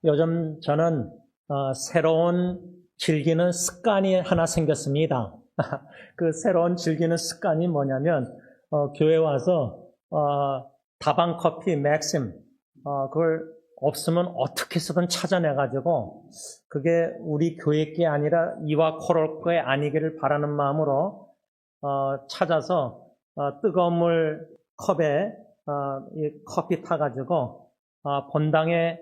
요즘 저는 새로운 즐기는 습관이 하나 생겼습니다. 그 새로운 즐기는 습관이 뭐냐면 교회 와서 다방 커피 맥심 그걸 없으면 어떻게 해서든 찾아내가지고 그게 우리 교회 게 아니라 이와 코럴 게 아니기를 바라는 마음으로 찾아서 뜨거운 물 컵에 이 커피 타가지고 본당에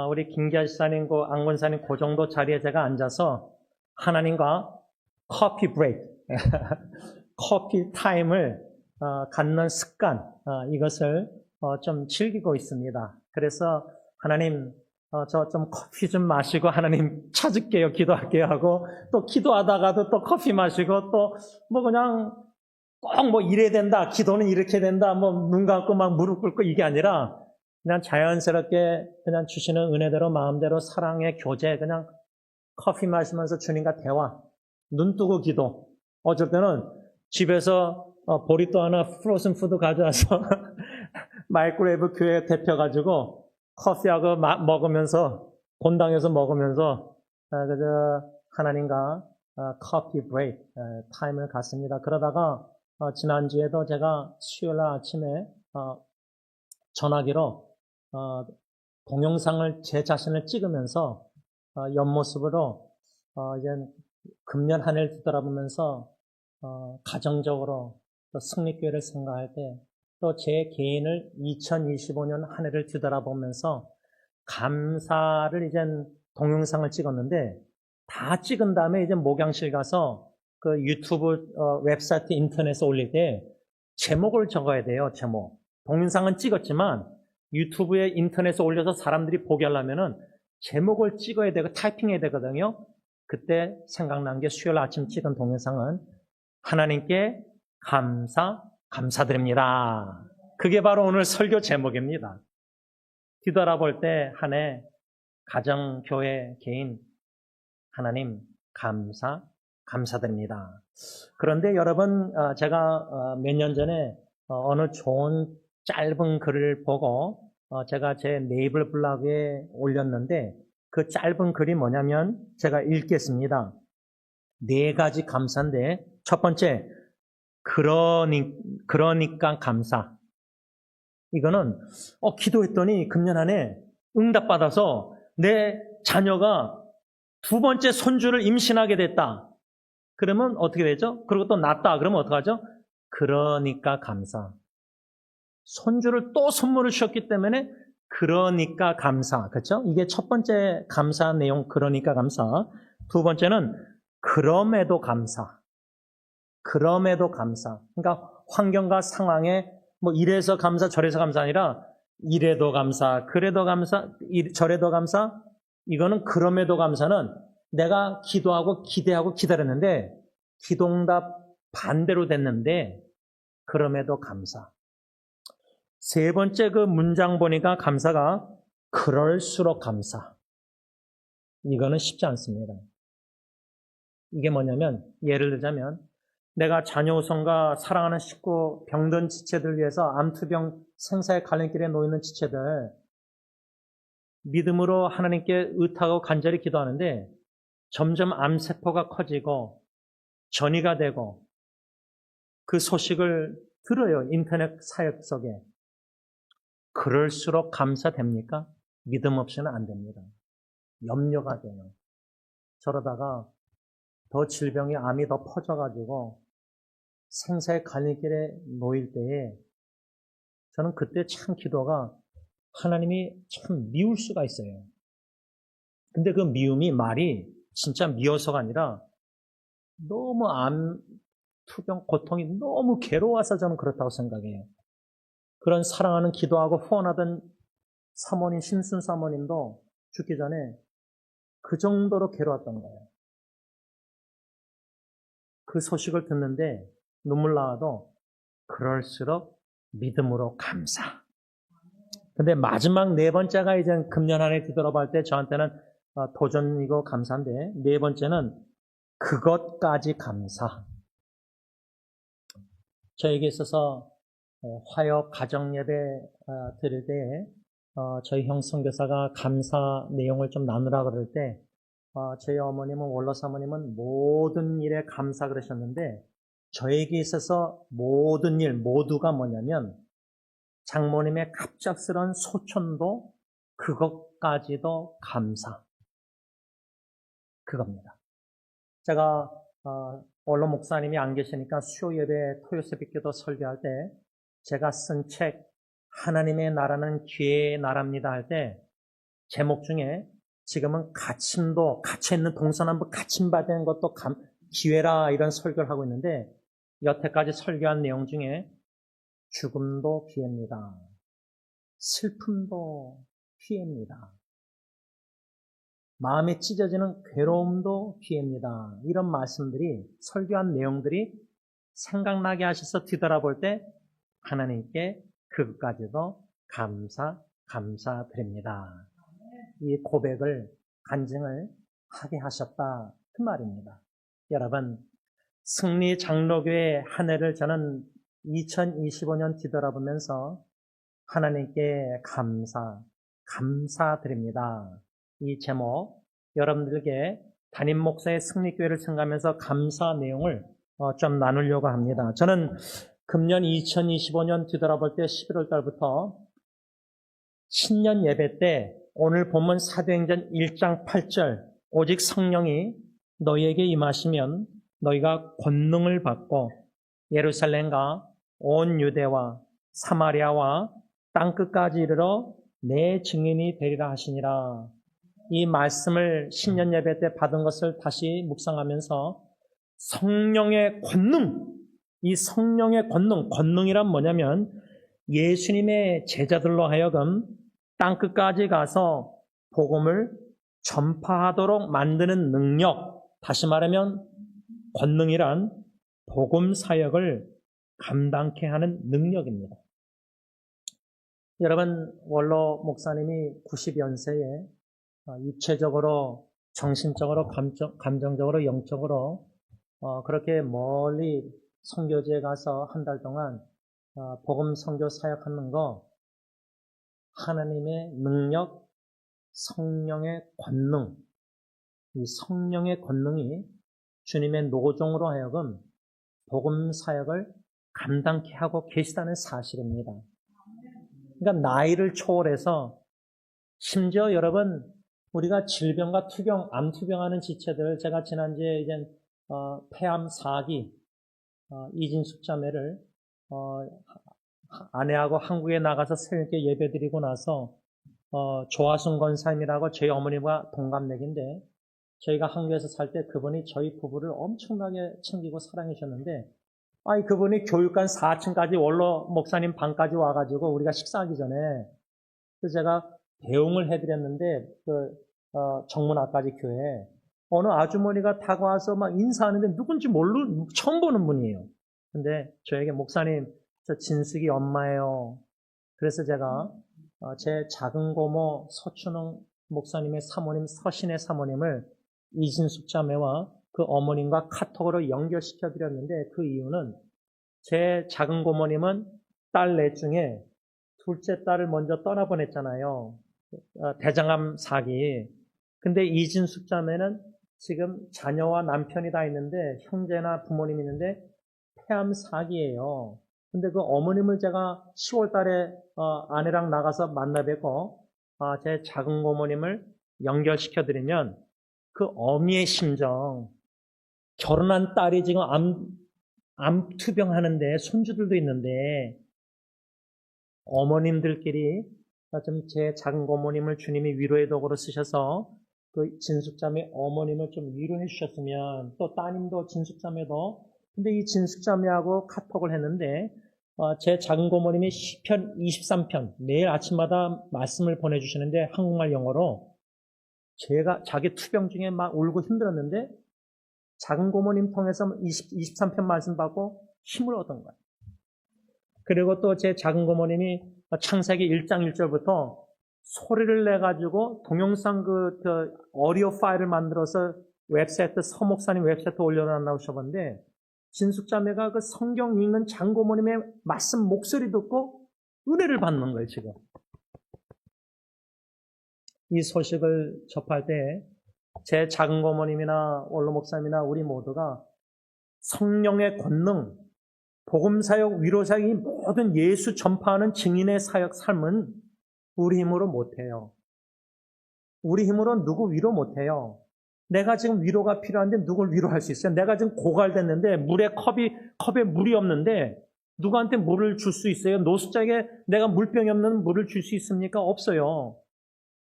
우리 김기아 지사님, 안 권사님 그 정도 자리에 제가 앉아서 하나님과 커피 브레이크, 커피 타임을 갖는 습관, 이것을 좀 즐기고 있습니다. 그래서 하나님, 저 좀 커피 좀 마시고 하나님 찾을게요, 기도할게요 하고 또 기도하다가도 또 커피 마시고 또 뭐 그냥 꼭 뭐 이래야 된다, 기도는 이렇게 된다, 뭐 눈 감고 막 무릎 꿇고 이게 아니라 그냥 자연스럽게 그냥 주시는 은혜대로 마음대로 사랑의 교제, 그냥 커피 마시면서 주님과 대화, 눈 뜨고 기도. 어쩔 때는 집에서 보리또 하나 프로즌 푸드 가져와서 마이크로웨이브 교회 데펴가지고 커피하고 먹으면서 본당에서 먹으면서 그저 하나님과 커피 브레이크 타임을 갖습니다. 그러다가 지난주에도 제가 수요일 아침에 전화기로 동영상을 제 자신을 찍으면서 옆모습으로 이제 금년 한 해를 뒤돌아보면서 가정적으로 또 승리교회를 생각할 때 또 제 개인을 2025년 한 해를 뒤돌아보면서 감사를 이제 동영상을 찍었는데 다 찍은 다음에 이제 목양실 가서 그 유튜브 웹사이트 인터넷에 올릴 때 제목을 적어야 돼요. 제목. 동영상은 찍었지만 유튜브에 인터넷에 올려서 사람들이 보게 하려면은 제목을 찍어야 되고 타이핑해야 되거든요. 그때 생각난 게 수요일 아침 찍은 동영상은 하나님께 감사드립니다. 그게 바로 오늘 설교 제목입니다. 뒤돌아볼 때 한 해 가정, 교회, 개인 하나님 감사드립니다. 그런데 여러분 제가 몇 년 전에 어느 좋은 짧은 글을 보고 제가 제 네이버 블로그에 올렸는데 그 짧은 글이 뭐냐면 제가 읽겠습니다. 4가지 감사인데 첫 번째 그러니까 감사. 이거는 기도했더니 금년 안에 응답받아서 내 자녀가 2번째 손주를 임신하게 됐다. 그러면 어떻게 되죠? 그리고 또 낳았다. 그러면 어떡하죠? 그러니까 감사. 손주를 또 선물을 주셨기 때문에 그러니까 감사. 그렇죠? 이게 첫 번째 감사 내용 그러니까 감사. 두 번째는 그럼에도 감사. 그럼에도 감사. 그러니까 환경과 상황에 뭐 이래서 감사 저래서 감사 아니라 이래도 감사, 그래도 감사, 저래도 감사. 이거는 그럼에도 감사는 내가 기도하고 기대하고 기다렸는데 기도응답 반대로 됐는데 그럼에도 감사. 세 번째 그 문장 보니까 감사가 그럴수록 감사. 이거는 쉽지 않습니다. 이게 뭐냐면 예를 들자면 내가 자녀 우선과 사랑하는 식구, 병든 지체들 위해서 암투병 생사의 갈림길에 놓이는 지체들 믿음으로 하나님께 의탁하고 간절히 기도하는데 점점 암세포가 커지고 전이가 되고 그 소식을 들어요. 인터넷 사역 속에. 그럴수록 감사됩니까? 믿음 없이는 안 됩니다. 염려가 돼요. 저러다가 더 질병이 암이 더 퍼져가지고 생사의 갈림길에 놓일 때에 저는 그때 참 기도가 하나님이 참 미울 수가 있어요. 근데 그 미움이 말이 진짜 미워서가 아니라 너무 암, 투병, 고통이 너무 괴로워서 저는 그렇다고 생각해요. 그런 사랑하는 기도하고 후원하던 사모님, 심순 사모님도 죽기 전에 그 정도로 괴로웠던 거예요. 그 소식을 듣는데 눈물 나와도 그럴수록 믿음으로 감사. 근데 마지막 4번째가 이제 금년 안에 뒤돌아볼 때 저한테는 도전이고 감사인데 4번째는 그것까지 감사. 저에게 있어서 화요 가정예배 드릴 때 저희 형 선교사가 감사 내용을 좀 나누라 그럴 때, 저희 어머님은, 원로 사모님은 모든 일에 감사 그러셨는데, 저에게 있어서 모든 일, 모두가 뭐냐면, 장모님의 갑작스러운 소천도 그것까지도 감사. 그겁니다. 제가 원로 목사님이 안 계시니까 수요 예배 토요 새벽기도 설교할 때 제가 쓴 책 하나님의 나라는 기회의 나라입니다 할 때 제목 중에 지금은 갇힘도 갇혀있는 동서남북 갇힘받은 것도 기회라 이런 설교를 하고 있는데 여태까지 설교한 내용 중에 죽음도 기회입니다. 슬픔도 기회입니다. 마음에 찢어지는 괴로움도 기회입니다. 이런 말씀들이 설교한 내용들이 생각나게 하셔서 뒤돌아볼 때 하나님께 그것까지도 감사드립니다. 이 고백을 간증을 하게 하셨다 그 말입니다. 여러분 승리 장로교회 한 해를 저는 2025년 뒤돌아보면서 하나님께 감사드립니다. 이 제목 여러분들에게 담임 목사의 승리교회를 생각하면서 감사 내용을 좀 나누려고 합니다. 저는 금년 2025년 뒤돌아볼 때 11월 달부터 신년 예배 때 오늘 본문 사도행전 1장 8절 오직 성령이 너희에게 임하시면 너희가 권능을 받고 예루살렘과 온 유대와 사마리아와 땅끝까지 이르러 내 증인이 되리라 하시니라. 이 말씀을 신년 예배 때 받은 것을 다시 묵상하면서 성령의 권능, 이 성령의 권능이란 뭐냐면 예수님의 제자들로 하여금 땅끝까지 가서 복음을 전파하도록 만드는 능력, 다시 말하면 권능이란 복음 사역을 감당케 하는 능력입니다. 여러분, 원로 목사님이 90연세에 육체적으로, 정신적으로, 감정적으로, 영적으로 그렇게 멀리 선교지에 가서 한 달 동안 복음 선교 사역하는 거 하나님의 능력, 성령의 권능, 이 성령의 권능이 주님의 노종으로 하여금 복음 사역을 감당케 하고 계시다는 사실입니다. 그러니까 나이를 초월해서 심지어 여러분 우리가 질병과 투병, 암 투병하는 지체들 제가 지난주에 이제 폐암 4기 이진숙 자매를 아내하고 한국에 나가서 새벽에 예배드리고 나서 조하순 권사님이라고 저희 어머니와 동갑내기인데 저희가 한국에서 살 때 그분이 저희 부부를 엄청나게 챙기고 사랑해 주셨는데 그분이 교육관 4층까지 원로 목사님 방까지 와가지고 우리가 식사하기 전에 그래서 제가 대응을 해드렸는데 정문앞까지 교회에 어느 아주머니가 타고 와서 막 인사하는데 누군지 처음 보는 분이에요. 근데 저에게 목사님 저 진숙이 엄마예요. 그래서 제가 제 작은 고모 서춘웅 목사님의 사모님 서신의 사모님을 이진숙 자매와 그 어머님과 카톡으로 연결시켜 드렸는데 그 이유는 제 작은 고모님은 딸 넷 중에 둘째 딸을 먼저 떠나보냈잖아요. 대장암 4기. 근데 이진숙 자매는 지금 자녀와 남편이 다 있는데 형제나 부모님 있는데 폐암 4기예요. 근데 그 어머님을 제가 10월 달에 아내랑 나가서 만나 뵙고 제 작은 고모님을 연결시켜 드리면 그 어미의 심정, 결혼한 딸이 지금 암 투병하는데 손주들도 있는데 어머님들끼리 좀 제 작은 고모님을 주님이 위로의 도구로 쓰셔서 그 진숙자매 어머님을 좀 위로해 주셨으면 또 따님도 진숙자매도 근데 이 진숙자매하고 카톡을 했는데 제 작은 고모님이 시편 23편 매일 아침마다 말씀을 보내주시는데 한국말 영어로 제가 자기 투병 중에 막 울고 힘들었는데 작은 고모님 통해서 23편 말씀 받고 힘을 얻은 거예요. 그리고 또 제 작은 고모님이 창세기 1장 1절부터 소리를 내가지고 동영상 오디오 파일을 만들어서 웹사이트, 서목사님 웹사이트 올려놨다고 하셨는데 진숙자매가 그 성경 읽는 장고모님의 말씀 목소리 듣고 은혜를 받는 거예요, 지금. 이 소식을 접할 때 제 작은 고모님이나 원로 목사님이나 우리 모두가 성령의 권능, 복음사역, 위로사역, 이 모든 예수 전파하는 증인의 사역 삶은 우리 힘으로 못해요. 우리 힘으로 누구 위로 못해요. 내가 지금 위로가 필요한데 누굴 위로할 수 있어요? 내가 지금 고갈됐는데 컵에 물이 없는데 누구한테 물을 줄 수 있어요? 노숙자에게 내가 물병이 없는 물을 줄 수 있습니까? 없어요.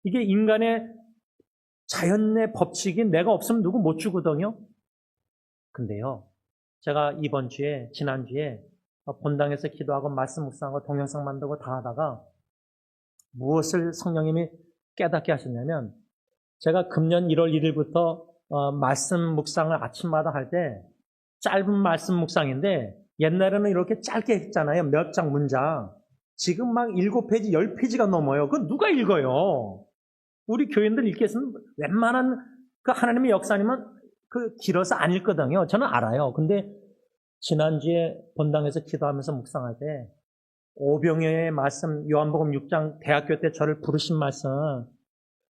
이게 인간의 자연의 법칙이 내가 없으면 누구 못 주거든요. 근데요, 제가 지난주에 본당에서 기도하고 말씀 묵상하고 동영상 만들고 다 하다가 무엇을 성령님이 깨닫게 하셨냐면, 제가 금년 1월 1일부터 말씀 묵상을 아침마다 할 때 짧은 말씀 묵상인데 옛날에는 이렇게 짧게 했잖아요. 몇 장 문장. 지금 막 7페이지, 10페이지가 넘어요. 그건 누가 읽어요? 우리 교인들 읽겠으면 웬만한 그 하나님의 역사님은 그 길어서 안 읽거든요. 저는 알아요. 근데 지난주에 본당에서 기도하면서 묵상할 때 오병이어의 말씀, 요한복음 6장 대학교 때 저를 부르신 말씀,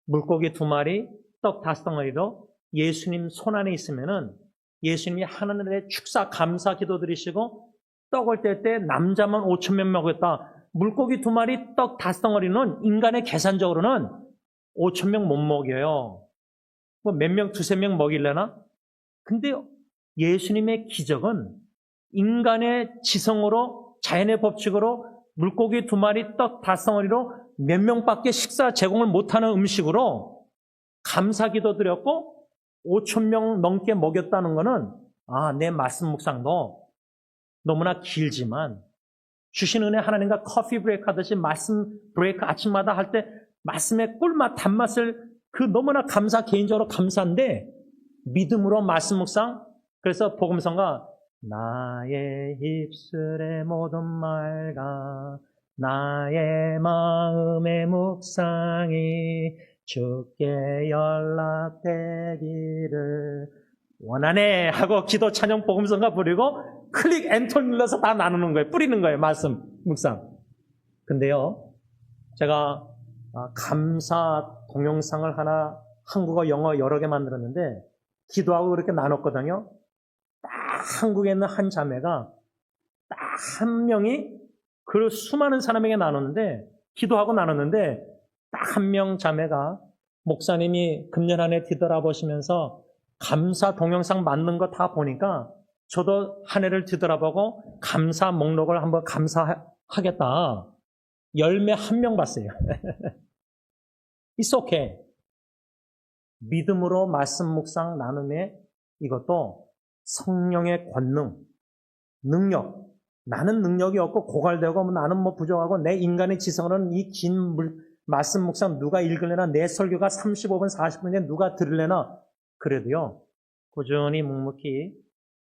물고기 2마리, 떡 5덩어리로 예수님 손 안에 있으면은 예수님이 하늘에 축사 감사 기도 드리시고 떡을 뗄 때 남자만 5,000명 먹였다. 물고기 2마리, 떡 5덩어리는 인간의 계산적으로는 5,000명 못 먹여요. 뭐 몇 명, 2~3명 먹이려나? 근데 예수님의 기적은 인간의 지성으로, 자연의 법칙으로 물고기 2마리, 떡 5덩어리로 몇 명밖에 식사 제공을 못하는 음식으로 감사 기도 드렸고 5,000명 넘게 먹였다는 거는, 내 말씀 묵상도 너무나 길지만 주신 은혜 하나님과 커피 브레이크 하듯이 말씀 브레이크 아침마다 할 때 말씀의 꿀맛, 단맛을 그 너무나 개인적으로 감사한데 믿음으로 말씀 묵상, 그래서 복음성가 나의 입술의 모든 말과 나의 마음의 묵상이 주께 연락되기를 원하네 하고 기도 찬양 복음성가 부리고 클릭 엔터 눌러서 다 나누는 거예요. 뿌리는 거예요. 말씀 묵상. 근데요, 제가 감사 동영상을 하나 한국어, 영어 여러 개 만들었는데 기도하고 그렇게 나눴거든요. 딱 한국에 있는 한 자매가 딱 한 명이 그 수많은 사람에게 나눴는데, 기도하고 나눴는데 딱 한 명 자매가 목사님이 금년 안에 뒤돌아보시면서 감사 동영상 만든 거 다 보니까 저도 한 해를 뒤돌아보고 감사 목록을 한번 감사하겠다. 열매 1명 봤어요. It's okay. 믿음으로 말씀 묵상 나눔에 이것도 성령의 권능, 능력. 나는 능력이 없고 고갈되고 나는 부족하고 내 인간의 지성으로는 이 긴 말씀 묵상 누가 읽을래나, 내 설교가 35분, 40분인데 누가 들을래나. 그래도요, 꾸준히 묵묵히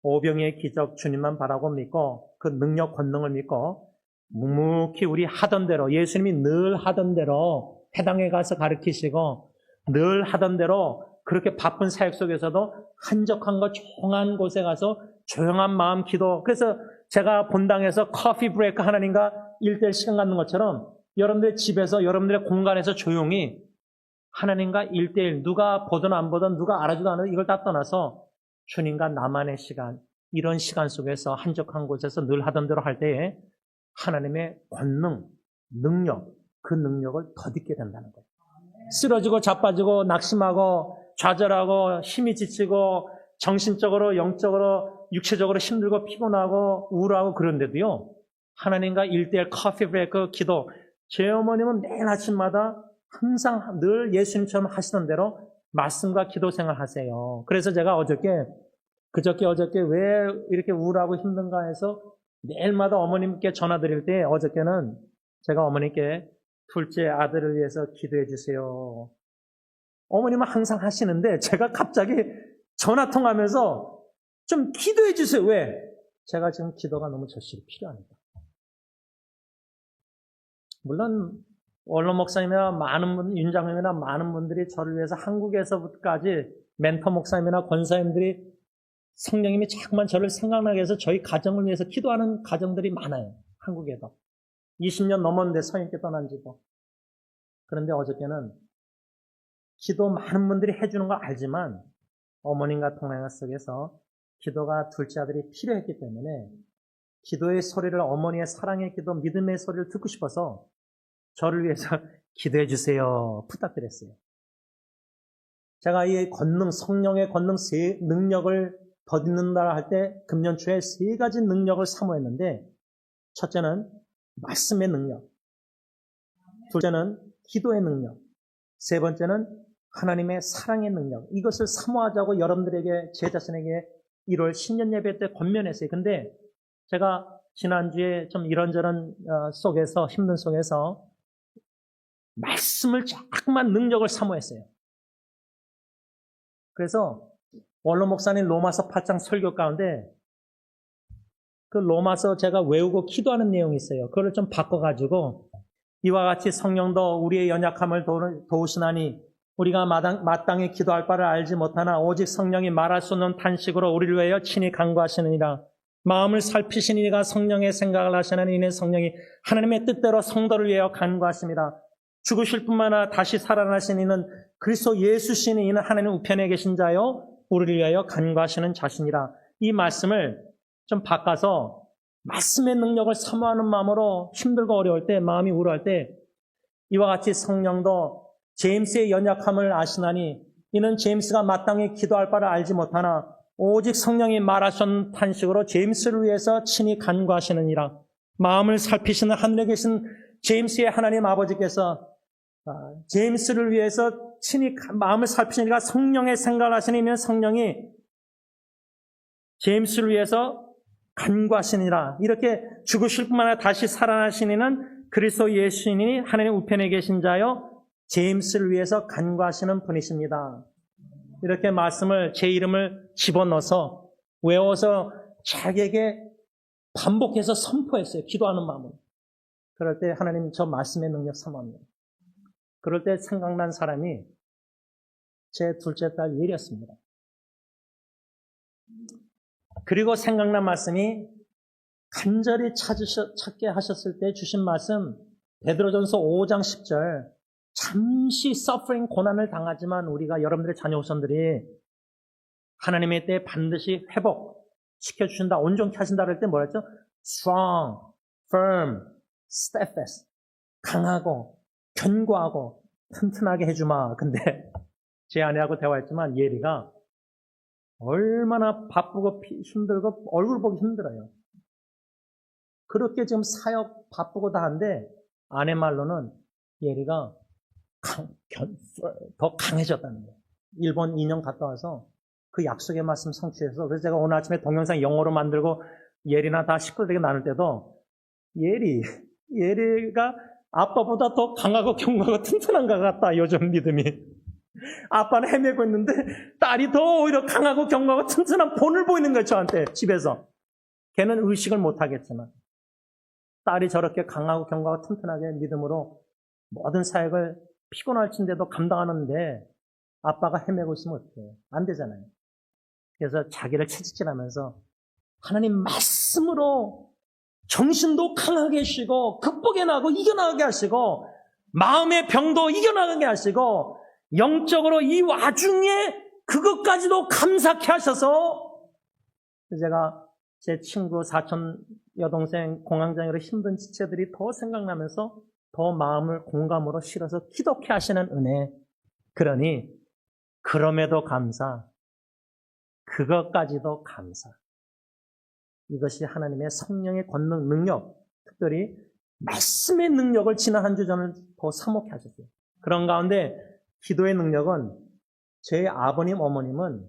오병이의 기적 주님만 바라고 믿고 그 능력 권능을 믿고 묵묵히 우리 하던 대로, 예수님이 늘 하던 대로 회당에 가서 가르치시고 늘 하던 대로 그렇게 바쁜 사역 속에서도 한적한 거 조용한 곳에 가서 조용한 마음 기도. 그래서 제가 본당에서 커피 브레이크 하나님과 1대1 시간 갖는 것처럼 여러분들의 집에서, 여러분들의 공간에서 조용히 하나님과 1대1, 누가 보든 안 보든 누가 알아주든 안 해도 이걸 다 떠나서 주님과 나만의 시간, 이런 시간 속에서 한적한 곳에서 늘 하던 대로 할 때에 하나님의 권능, 능력, 그 능력을 덧입게 된다는 거예요. 쓰러지고 자빠지고 낙심하고 좌절하고 힘이 지치고 정신적으로, 영적으로, 육체적으로 힘들고 피곤하고 우울하고 그런데도요, 하나님과 1대1 커피 브레이크 기도. 제 어머님은 매일 아침마다 항상 늘 예수님처럼 하시던 대로 말씀과 기도 생활 하세요. 그래서 제가 어저께 왜 이렇게 우울하고 힘든가 해서 매일마다 어머님께 전화 드릴 때 어저께는 제가 어머님께 둘째 아들을 위해서 기도해 주세요. 어머님은 항상 하시는데 제가 갑자기 전화 통화하면서 좀 기도해 주세요. 왜? 제가 지금 기도가 너무 절실히 필요합니다. 물론 원로 목사님이나 윤장님이나 많은 분들이 저를 위해서 한국에서까지 멘토 목사님이나 권사님들이 성령님이 자꾸만 저를 생각나게 해서 저희 가정을 위해서 기도하는 가정들이 많아요. 한국에도. 20년 넘었는데 서인께 떠난 지도. 그런데 어저께는 기도 많은 분들이 해주는 걸 알지만 어머님과 동행하 속에서 기도가 둘째 아들이 필요했기 때문에 기도의 소리를, 어머니의 사랑의 기도, 믿음의 소리를 듣고 싶어서 저를 위해서 기도해 주세요 부탁드렸어요. 제가 이 권능, 성령의 권능 능력을 덧입는다 할 때 금년 초에 3가지 능력을 사모했는데, 첫째는 말씀의 능력, 둘째는 기도의 능력, 세 번째는 하나님의 사랑의 능력. 이것을 사모하자고 여러분들에게, 제 자신에게 1월 신년 예배 때 권면했어요. 근데 제가 지난주에 좀 이런저런 속에서, 힘든 속에서 말씀을 자꾸만 능력을 사모했어요. 그래서 원로 목사님 로마서 8장 설교 가운데 그 로마서 제가 외우고 기도하는 내용이 있어요. 그걸 좀 바꿔가지고 이와 같이 성령도 우리의 연약함을 도우시나니 우리가 마땅히 기도할 바를 알지 못하나 오직 성령이 말할 수 없는 탄식으로 우리를 위하여 친히 간구하시느니라. 마음을 살피신 이가 성령의 생각을 하시는 이는 성령이 하나님의 뜻대로 성도를 위하여 간구하십니다. 죽으실 뿐만 아니라 다시 살아나신 이는 그리스도 예수신 이는 하나님 우편에 계신 자요 우리를 위하여 간구하시는 자신이라. 이 말씀을 좀 바꿔서 말씀의 능력을 사모하는 마음으로 힘들고 어려울 때, 마음이 우울할 때 이와 같이 성령도 제임스의 연약함을 아시나니 이는 제임스가 마땅히 기도할 바를 알지 못하나 오직 성령이 말하신 탄식으로 제임스를 위해서 친히 간구하시느니라. 마음을 살피시는 하늘에 계신 제임스의 하나님 아버지께서 제임스를 위해서 친히 마음을 살피시니까 성령의 생각을 하시는 성령이 제임스를 위해서 간구하시니라. 이렇게 죽으실 뿐만 아니라 다시 살아나시는 그리스도 예수님이 하나님 우편에 계신 자요 제임스를 위해서 간구하시는 분이십니다. 이렇게 말씀을, 제 이름을 집어넣어서 외워서 자기에게 반복해서 선포했어요. 기도하는 마음으로. 그럴 때 하나님 저 말씀의 능력 삼합니다. 그럴 때 생각난 사람이 제 둘째 딸 예리였습니다. 그리고 생각난 말씀이 간절히 찾게 하셨을 때 주신 말씀, 베드로전서 5장 10절. 잠시 서퍼링, 고난을 당하지만 우리가, 여러분들의 자녀우선들이 하나님의 때에 반드시 회복시켜주신다, 온전케 하신다 그럴 때 뭐랬죠? strong, firm, steadfast. 강하고 견고하고 튼튼하게 해주마. 근데 제 아내하고 대화했지만 예리가 얼마나 바쁘고 힘들고 얼굴 보기 힘들어요. 그렇게 지금 사역 바쁘고 다 한데 아내 말로는 예리가 더 강해졌다는 거예요. 일본 2년 갔다 와서 그 약속의 말씀 성취해서, 그래서 제가 오늘 아침에 동영상 영어로 만들고 예리나 다 식구들에게 나눌 때도 예리가 아빠보다 더 강하고 견고하고 튼튼한 것 같다, 요즘 믿음이. 아빠는 헤매고 있는데 딸이 더 오히려 강하고 견고하고 튼튼한 본을 보이는 거예요, 저한테 집에서. 걔는 의식을 못하겠지만 딸이 저렇게 강하고 견고하고 튼튼하게 믿음으로 모든 사역을 피곤할진데도 감당하는데 아빠가 헤매고 있으면 어떡해요? 안 되잖아요. 그래서 자기를 채찍질하면서 하나님 말씀으로 정신도 강하게 하시고 극복해 나가고 이겨나가게 하시고 마음의 병도 이겨나가게 하시고 영적으로 이 와중에 그것까지도 감사케 하셔서, 제가 제 친구, 사촌 여동생 공황장애로 힘든 지체들이 더 생각나면서 더 마음을 공감으로 실어서 기도케 하시는 은혜. 그러니 그럼에도 감사, 그것까지도 감사. 이것이 하나님의 성령의 권능, 능력, 특별히 말씀의 능력을 지난 한 주 저는 더 사모케 하셨어요. 그런 가운데 기도의 능력은, 제 아버님, 어머님은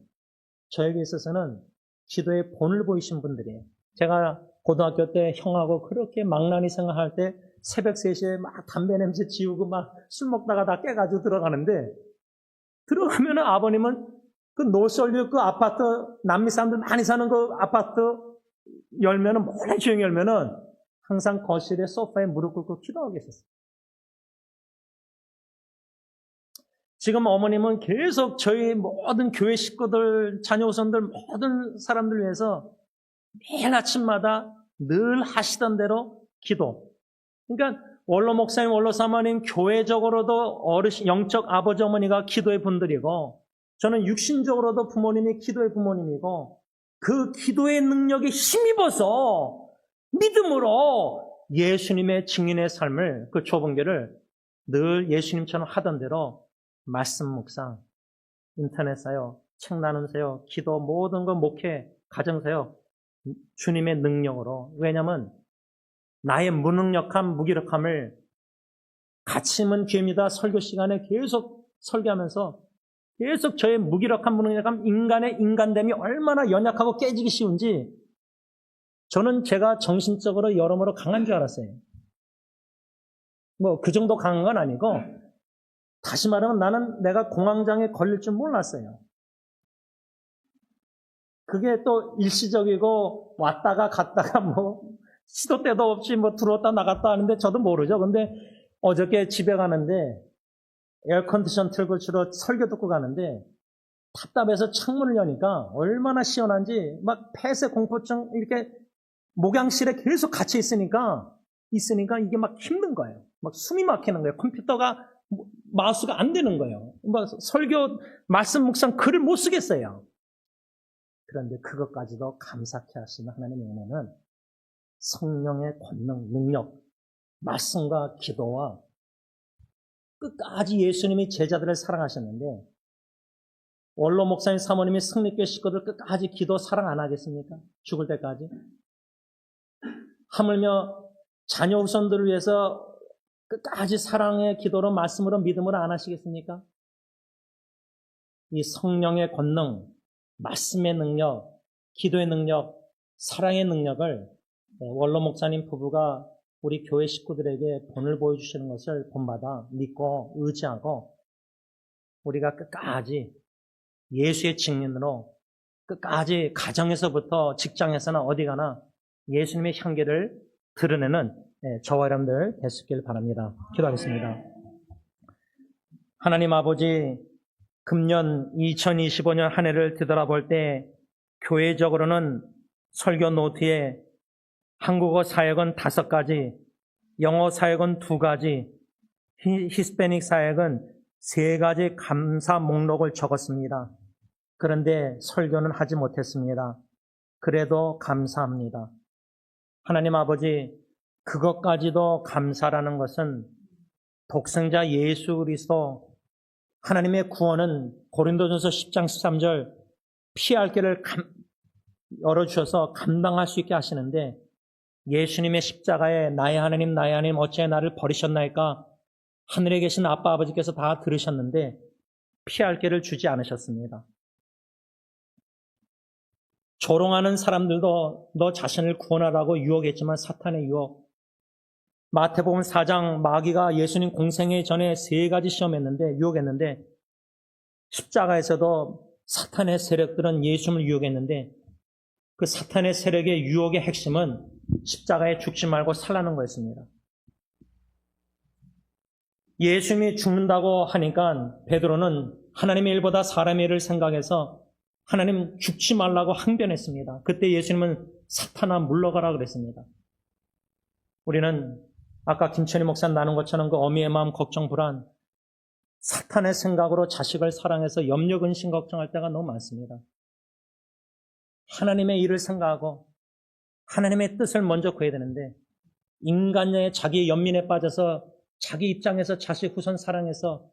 저에게 있어서는 기도의 본을 보이신 분들이에요. 제가 고등학교 때 형하고 그렇게 망나니 생활할 때 새벽 3시에 막 담배 냄새 지우고 막 술 먹다가 다 깨가지고 들어가는데, 들어가면 아버님은 그 노설류 그 아파트, 남미 사람들 많이 사는 그 아파트 열면은, 몰래 조용히 열면은 항상 거실에 소파에 무릎 꿇고 기도하고 계셨어요. 지금 어머님은 계속 저희 모든 교회 식구들, 자녀우선들, 모든 사람들 위해서 매일 아침마다 늘 하시던 대로 기도. 그러니까 원로 목사님, 원로 사모님, 교회적으로도 어르신, 영적 아버지, 어머니가 기도의 분들이고, 저는 육신적으로도 부모님이 기도의 부모님이고, 그 기도의 능력에 힘입어서 믿음으로 예수님의 증인의 삶을, 그 좁은 길을 늘 예수님처럼 하던 대로 말씀 묵상, 인터넷 사요, 책 나눔사요, 기도, 모든 거 목회, 가정사요, 주님의 능력으로. 왜냐하면 나의 무능력함, 무기력함을 가침은 죄입니다. 설교 시간에 계속 설교하면서 계속 저의 무기력함, 무능력함, 인간의 인간됨이 얼마나 연약하고 깨지기 쉬운지 저는 제가 정신적으로 여러모로 강한 줄 알았어요. 뭐 그 정도 강한 건 아니고 다시 말하면 나는 내가 공황장애 걸릴 줄 몰랐어요. 그게 또 일시적이고 왔다가 갔다가 뭐 시도 때도 없이 뭐 들어왔다 나갔다 하는데 저도 모르죠. 근데 어저께 집에 가는데 에어컨디션 틀고 주로 설교 듣고 가는데 답답해서 창문을 여니까 얼마나 시원한지 막 폐쇄 공포증 이렇게 목양실에 계속 갇혀 있으니까 이게 막 힘든 거예요. 막 숨이 막히는 거예요. 컴퓨터가 마우스가 안 되는 거예요. 막 설교 말씀 묵상 글을 못 쓰겠어요. 그런데 그것까지도 감사케 하시는 하나님의 은혜는 성령의 권능, 능력, 말씀과 기도와 끝까지 예수님이 제자들을 사랑하셨는데 원로 목사님 사모님이 승리교회 식구들 끝까지 기도 사랑 안 하겠습니까? 죽을 때까지. 하물며 자녀 후손들을 위해서 끝까지 사랑의 기도로 말씀으로 믿음으로 안 하시겠습니까? 이 성령의 권능, 말씀의 능력, 기도의 능력, 사랑의 능력을 원로 목사님 부부가 우리 교회 식구들에게 본을 보여주시는 것을 본받아 믿고 의지하고 우리가 끝까지 예수의 증인으로 끝까지 가정에서부터 직장에서나 어디 가나 예수님의 향기를 드러내는 저와 여러분들 되시길 바랍니다. 기도하겠습니다. 하나님 아버지, 금년 2025년 한 해를 뒤돌아볼 때 교회적으로는 설교 노트에 한국어 사역은 5가지, 영어 사역은 2가지, 히스패닉 사역은 3가지 감사 목록을 적었습니다. 그런데 설교는 하지 못했습니다. 그래도 감사합니다. 하나님 아버지, 그것까지도 감사라는 것은 독생자 예수 그리스도 하나님의 구원은 고린도전서 10장 13절 피할 길을 열어주셔서 감당할 수 있게 하시는데 예수님의 십자가에 나의 하나님 어찌하여 나를 버리셨나이까 하늘에 계신 아빠 아버지께서 다 들으셨는데 피할 길을 주지 않으셨습니다. 조롱하는 사람들도 너 자신을 구원하라고 유혹했지만 사탄의 유혹. 마태복음 4장 마귀가 예수님 공생애 전에 3가지 시험했는데 유혹했는데 십자가에서도 사탄의 세력들은 예수님을 유혹했는데 그 사탄의 세력의 유혹의 핵심은 십자가에 죽지 말고 살라는 거였습니다. 예수님이 죽는다고 하니까 베드로는 하나님의 일보다 사람의 일을 생각해서 하나님 죽지 말라고 항변했습니다. 그때 예수님은 사탄아 물러가라 그랬습니다. 우리는 아까 김천희 목사님 나눈 것처럼 그 어미의 마음 걱정 불안 사탄의 생각으로 자식을 사랑해서 염려 근심 걱정할 때가 너무 많습니다. 하나님의 일을 생각하고 하나님의 뜻을 먼저 구해야 되는데 인간의 자기 연민에 빠져서 자기 입장에서 자식 후손 사랑해서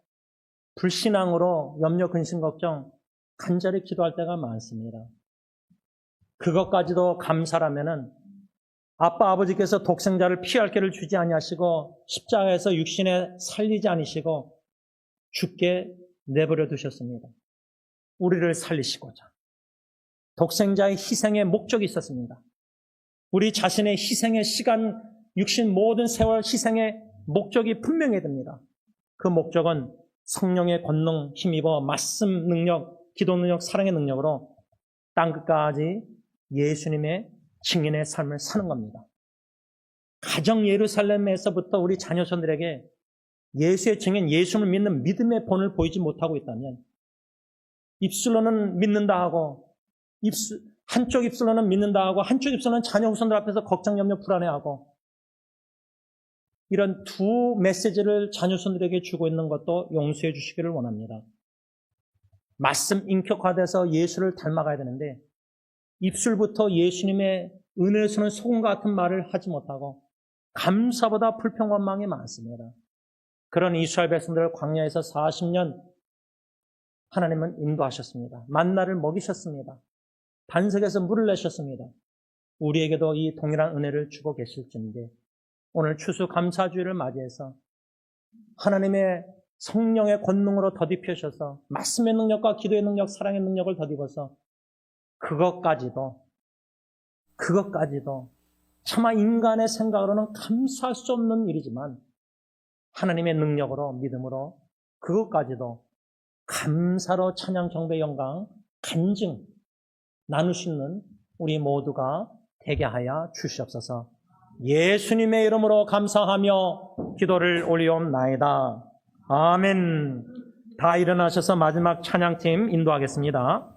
불신앙으로 염려 근심 걱정 간절히 기도할 때가 많습니다. 그것까지도 감사라면은 아빠 아버지께서 독생자를 피할 길을 주지 아니하시고 십자가에서 육신에 살리지 않으시고 죽게 내버려 두셨습니다. 우리를 살리시고자. 독생자의 희생의 목적이 있었습니다. 우리 자신의 희생의 시간, 육신 모든 세월 희생의 목적이 분명해야 됩니다. 그 목적은 성령의 권능 힘입어 말씀 능력, 기도 능력, 사랑의 능력으로 땅끝까지 예수님의 증인의 삶을 사는 겁니다. 가정 예루살렘에서부터 우리 자녀손들에게 예수의 증인, 예수를 믿는 믿음의 본을 보이지 못하고 있다면 입술로는 믿는다 하고 한쪽 입술로는 믿는다 하고 한쪽 입술로는 자녀 후손들 앞에서 걱정, 염려, 불안해하고 이런 두 메시지를 자녀손들에게 주고 있는 것도 용서해 주시기를 원합니다. 말씀 인격화돼서 예수를 닮아가야 되는데 입술부터 예수님의 은혜로서는 소금 같은 말을 하지 못하고 감사보다 불평원망이 많습니다. 그런 이스라엘 백성들을 광야에서 40년 하나님은 인도하셨습니다. 만나를 먹이셨습니다. 반석에서 물을 내셨습니다. 우리에게도 이 동일한 은혜를 주고 계실진데 오늘 추수감사주일을 맞이해서 하나님의 성령의 권능으로 덧입히셔서 말씀의 능력과 기도의 능력, 사랑의 능력을 덧입어서 그것까지도 차마 인간의 생각으로는 감수할 수 없는 일이지만 하나님의 능력으로 믿음으로 그것까지도 감사로 찬양, 경배, 영광, 간증 나누시는 우리 모두가 되게 하여 주시옵소서. 예수님의 이름으로 감사하며 기도를 올리옵나이다. 아멘. 다 일어나셔서 마지막 찬양팀 인도하겠습니다.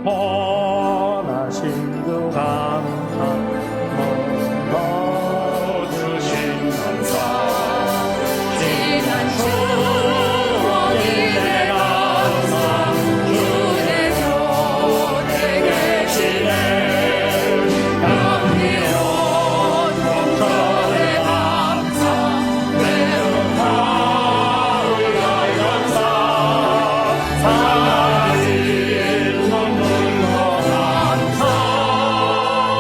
원하신 주 감사 주신 감사 지난 추억의 감사 주의 곁에 계시네 감미로운 동천의 감사 외로운 가을 감사 사랑이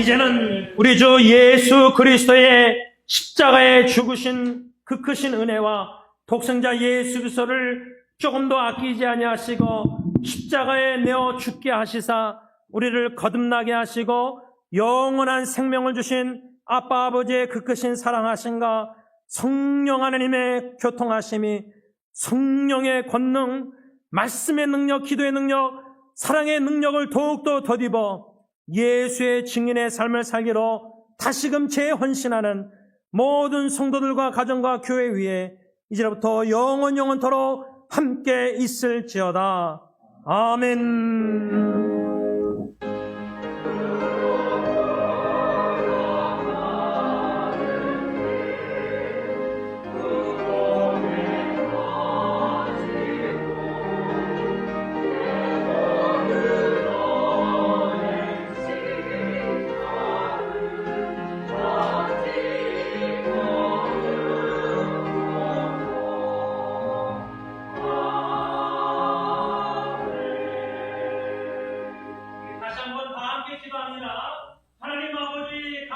이제는 우리 주 예수 그리스도의 십자가에 죽으신 그 크신 은혜와 독생자 예수 그리스도를 조금도 아끼지 아니하시고 십자가에 내어 죽게 하시사 우리를 거듭나게 하시고 영원한 생명을 주신 아빠 아버지의 그 크신 사랑하심과 성령 하나님의 교통하심이 성령의 권능, 말씀의 능력, 기도의 능력, 사랑의 능력을 더욱더 덧입어 예수의 증인의 삶을 살기로 다시금 재헌신하는 모든 성도들과 가정과 교회 위에 이제부터 영원토록 함께 있을지어다. 아멘.